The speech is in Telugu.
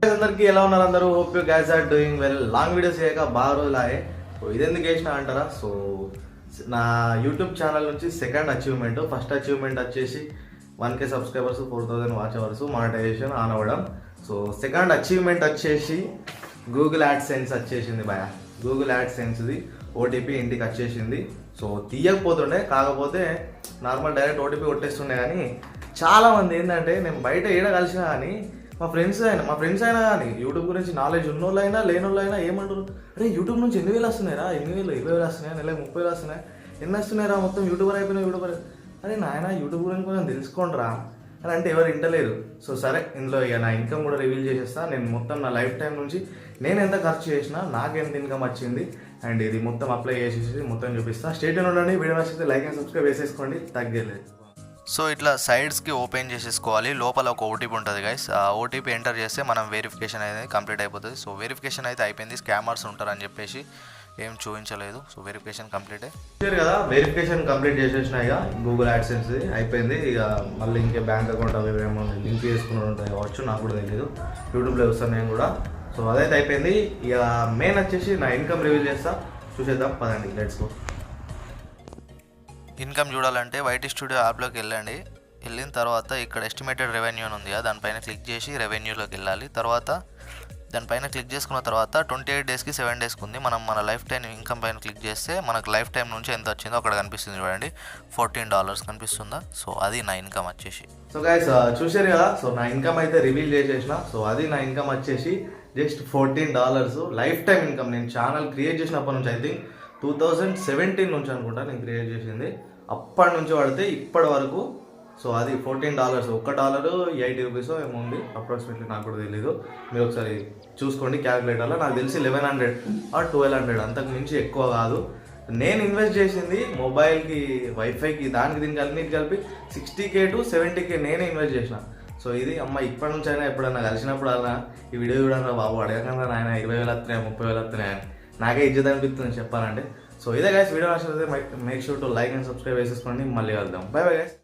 అందరికీ ఎలా ఉన్నారు అందరూ? Hope you guys are doing well. Long videos చేయక బాగా రోజులాయే. సో ఇదెందుకు చేసినా అంటారా? సో నా యూట్యూబ్ ఛానల్ నుంచి సెకండ్ అచీవ్మెంట్. ఫస్ట్ అచీవ్మెంట్ వచ్చేసి 1K subscribers, 4000 watch hours, monetization on అవ్వడం. సో సెకండ్ అచీవ్మెంట్ వచ్చేసి గూగుల్ యాడ్సెన్స్ వచ్చేసింది భయ. గూగుల్ యాడ్సెన్స్ది ఓటీపీ ఇంటికి వచ్చేసింది. సో తీయకపోతుండే, కాకపోతే నార్మల్ డైరెక్ట్ ఓటీపీ కొట్టేస్తుండే. కానీ చాలామంది ఏంటంటే నేను బయట ఏడ కలిసినా కానీ మా ఫ్రెండ్స్ అయినా కానీ యూట్యూబ్ గురించి నాలెడ్జ్ ఉన్నోళ్ళైనా లేనోళ్ళైనా ఏమంటారు, అరే యూట్యూబ్ నుంచి 8,000 వస్తున్నాయిరా, 8,000, 20,000 వస్తున్నాయి, నెలకు 30,000 వస్తున్నాయి, ఎన్ని వస్తున్నాయిరా, మొత్తం యూట్యూబర్ అయిపోయినా యూట్యూబర్. అరే నాయన యూట్యూబ్ గురించి కొంచెం తెలుసుకోండిరా అని అంటే ఎవరు వింటలేరు. సో సరే, ఇందులో ఇక నా ఇన్కమ్ కూడా రివీల్ చేసేస్తా. నేను మొత్తం నా లైఫ్ టైం నుంచి నేను ఎంత ఖర్చు చేసినా, నాకు ఎంత ఇన్కమ్ వచ్చింది అండ్ ఇది మొత్తం అప్లై చేసేసి మొత్తం చూపిస్తా. స్టేట్ ఉండండి. వీడియో నచ్చితే లైక్ అండ్ సబ్స్క్రైబ్ వేసేసుకోండి, తగ్గలేదు. సో ఇట్లా సైడ్స్కి ఓపెన్ చేసేసుకోవాలి. లోపల ఒక ఓటీపీ ఉంటుంది గైస్. ఆ ఓటీపీ ఎంటర్ చేస్తే మనం వెరిఫికేషన్ అనేది కంప్లీట్ అయిపోతుంది. సో వెరిఫికేషన్ అయితే అయిపోయింది. స్కామర్స్ ఉంటారని చెప్పేసి ఏం చూపించలేదు. సో వెరిఫికేషన్ కంప్లీట్ అయ్యారు కదా. వెరిఫికేషన్ కంప్లీట్ చేసేసిన ఇక గూగుల్ యాడ్సెన్స్ అయిపోయింది. ఇక మళ్ళీ ఇంకే బ్యాంక్ అకౌంట్ అవి ఏమో లింక్ చేసుకుని ఉంటాయి కావచ్చు, నాకు కూడా తెలియదు. యూట్యూబ్లో వస్తాను నేను కూడా. సో అదైతే అయిపోయింది. ఇక మెయిన్ వచ్చేసి నా ఇన్కమ్ రివీల్ చేస్తా, చూసేద్దాం పదండి, లెట్స్ గో. ఇన్కమ్ చూడాలంటే వైటీ స్టూడియో యాప్లోకి వెళ్ళండి. వెళ్ళిన తర్వాత ఇక్కడ ఎస్టిమేటెడ్ రెవెన్యూ అని ఉంది కదా, దానిపైన క్లిక్ చేసి రెవెన్యూలోకి వెళ్ళాలి. తర్వాత దానిపైన క్లిక్ చేసుకున్న తర్వాత 28 డేస్కి 7 డేస్కి ఉంది. మనం మన లైఫ్ టైం ఇన్కమ్ పైన క్లిక్ చేస్తే మనకు లైఫ్ టైం నుంచి ఎంత వచ్చిందో అక్కడ కనిపిస్తుంది చూడండి. $14 కనిపిస్తుందా? సో అది నా ఇన్కమ్ వచ్చేసి. సో గైస్ చూసారు కదా. సో నా ఇన్కమ్ అయితే రివీల్ చేసేసిన. సో అది నా ఇన్కమ్ వచ్చేసి జస్ట్ $14 లైఫ్ టైం ఇన్కమ్. నేను ఛానల్ క్రియేట్ చేసినప్పటి నుంచి, ఐ థింక్ 2017 నుంచి అనుకుంటా నేను క్రియేట్ చేసింది. అప్పటి నుంచి పడితే ఇప్పటి వరకు. సో అది $14. $1 80 ఏమో ఉంది అప్రాక్సిమేట్లీ, నాకు కూడా తెలీదు. మీరు ఒకసారి చూసుకోండి క్యాలిక్యులేటర్లో. నాకు తెలిసి 1100 or 1200, అంతకు మించి ఎక్కువ కాదు. నేను ఇన్వెస్ట్ చేసింది మొబైల్కి, వైఫైకి, దానికి దీనికి అన్నిటికి కలిపి 60K to 70K నేనే ఇన్వెస్ట్ చేసిన. సో ఇది అమ్మ ఇప్పటి నుంచి అయినా ఎప్పుడన్నా కలిసినప్పుడు అలా ఈ వీడియో చూడన్నా బాబు, అడగకుండా నాయన 20,000 వస్తున్నాయి, 30,000 వస్తున్నాయి, నాకే ఇజ్జత్ అనిపిస్తుంది చెప్పాలంటే. సో ఇదే గైస్, వీడియో నచ్చితే make sure to like and subscribe వేసేసుకోండి. మళ్ళీ వెళ్దాం. By bye guys.